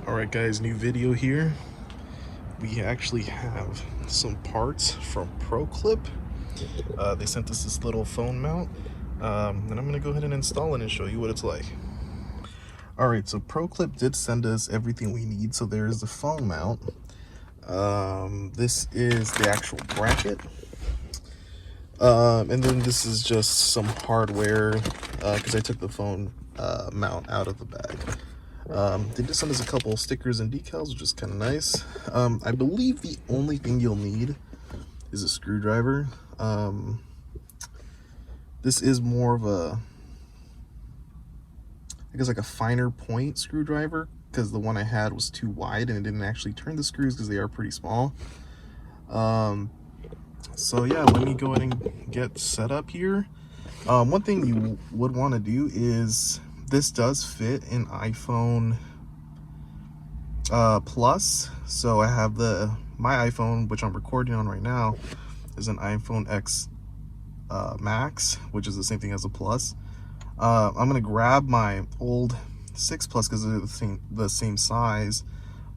Alright guys, new video here. We actually have some parts from ProClip. They sent us this little phone mount, and I'm going to go ahead and install it and show you what it's like. Alright, so ProClip did send us everything we need. So there's the phone mount. This is the actual bracket. And then this is just some hardware, because I took the phone mount out of the bag. They just sent us a couple of stickers and decals, which is kind of nice. I believe the only thing you'll need is a screwdriver. This is more of a, I guess like a finer point screwdriver, because the one I had was too wide and it didn't actually turn the screws because they are pretty small. So yeah, let me go ahead and get set up here. One thing you would want to do is, this does fit an iPhone Plus. So I have my iPhone, which I'm recording on right now, is an iPhone X Max, which is the same thing as a Plus. I'm gonna grab my old 6 Plus because they're the same size,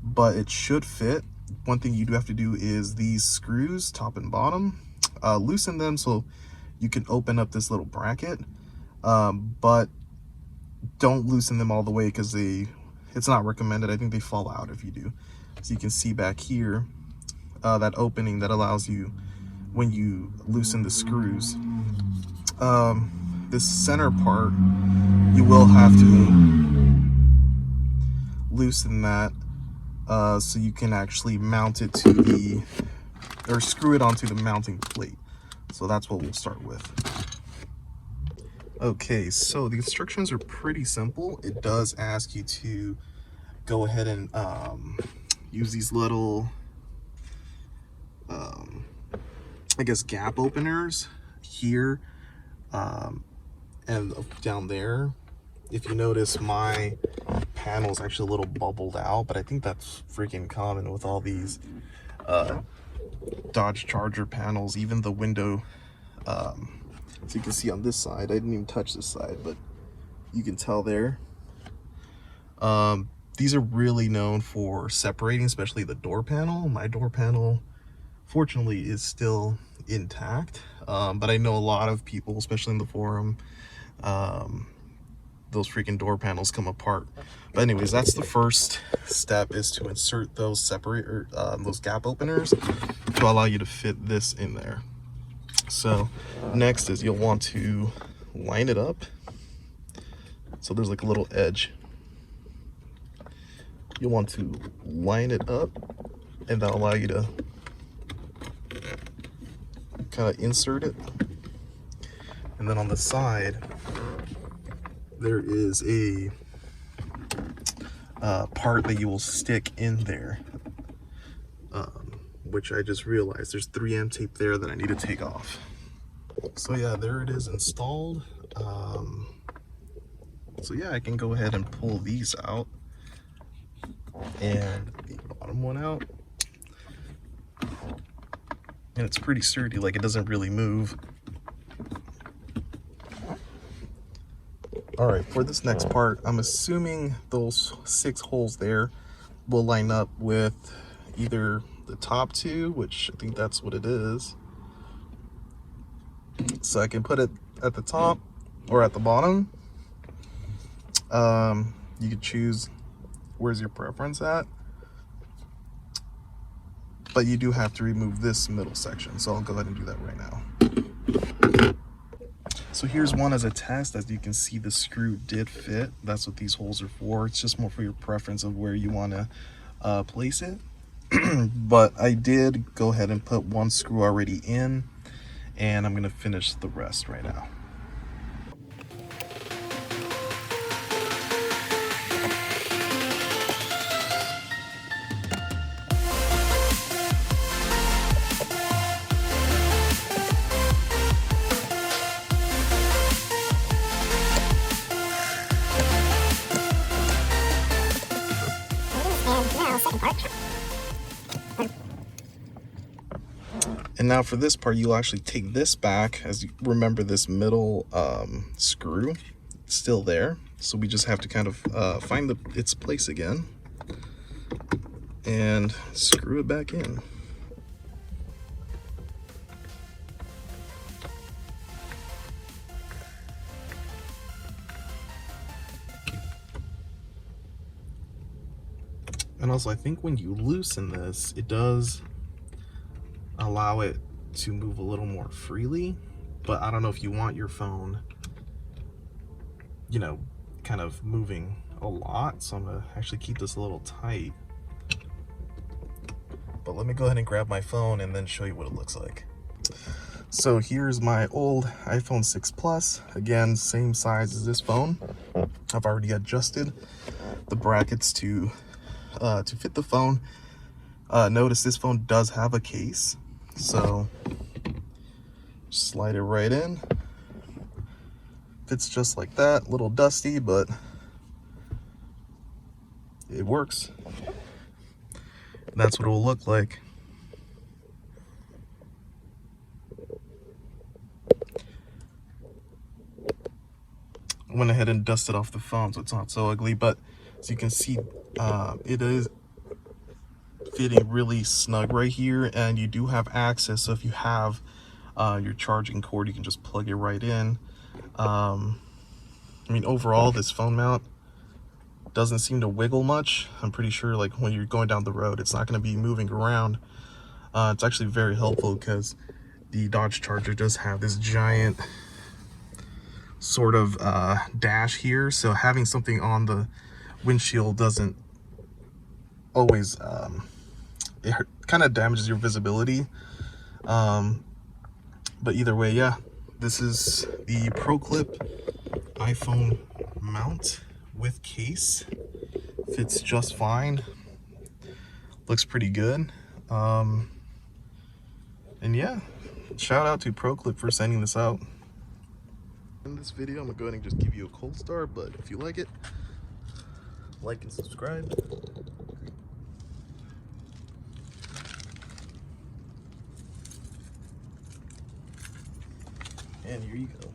but it should fit. One thing you do have to do is these screws, top and bottom, loosen them so you can open up this little bracket, but don't loosen them all the way because it's not recommended. I think they fall out if you do. So you can see back here that opening that allows you, when you loosen the screws, this center part, you will have to loosen that so you can actually mount it to or screw it onto the mounting plate. So that's what we'll start with. Okay, so the instructions are pretty simple. It does ask you to go ahead and use these little, I guess, gap openers here and down there. If you notice, my panel is actually a little bubbled out, but I think that's freaking common with all these Dodge Charger panels, even the window. So you can see on this side, I didn't even touch this side, but you can tell there. These are really known for separating, especially the door panel. My door panel, fortunately, is still intact, but I know a lot of people, especially in the forum, those freaking door panels come apart. But anyways, that's the first step, is to insert those those gap openers to allow you to fit this in there. So next is you'll want to line it up. So there's like a little edge. You'll want to line it up, and that'll allow you to kind of insert it. And then on the side, there is a part that you will stick in there, which I just realized there's 3M tape there that I need to take off. So yeah, there it is installed. So yeah, I can go ahead and pull these out, and the bottom one out, and it's pretty sturdy, like it doesn't really move. All right, for this next part, I'm assuming those 6 holes there will line up with either the top 2, which I think that's what it is. So I can put it at the top or at the bottom. You can choose where's your preference at, but you do have to remove this middle section. So I'll go ahead and do that right now. So here's one as a test. As you can see, the screw did fit. That's what these holes are for. It's just more for your preference of where you want to place it. But I did go ahead and put one screw already in, and I'm going to finish the rest right now. And now for this part, you'll actually take this back. As you remember, this middle screw, it's still there. So we just have to kind of find its place again. and screw it back in. And also, I think when you loosen this, it does allow it to move a little more freely, but I don't know if you want your phone, you know, kind of moving a lot, so I'm gonna actually keep this a little tight. But let me go ahead and grab my phone and then show you what it looks like. So here's my old iPhone 6 Plus. Again, same size as this phone. I've already adjusted the brackets to fit the phone. Notice this phone does have a case, so slide it right in. Fits just like that. A little dusty, but it works. That's what it will look like. I went ahead and dusted off the phone so it's not so ugly, but as you can see, it is fitting really snug right here, and you do have access, so if you have your charging cord, you can just plug it right in. I mean, overall, this phone mount doesn't seem to wiggle much. I'm pretty sure like when you're going down the road, it's not going to be moving around. It's actually very helpful because the Dodge Charger does have this giant sort of dash here, so having something on the windshield doesn't always it kind of damages your visibility, but either way, yeah, this is the ProClip iPhone mount with case. Fits just fine, looks pretty good, and yeah, shout out to ProClip for sending this out. In this video, I'm gonna go ahead and just give you a cold start, but if you like it, like and subscribe. And here you go.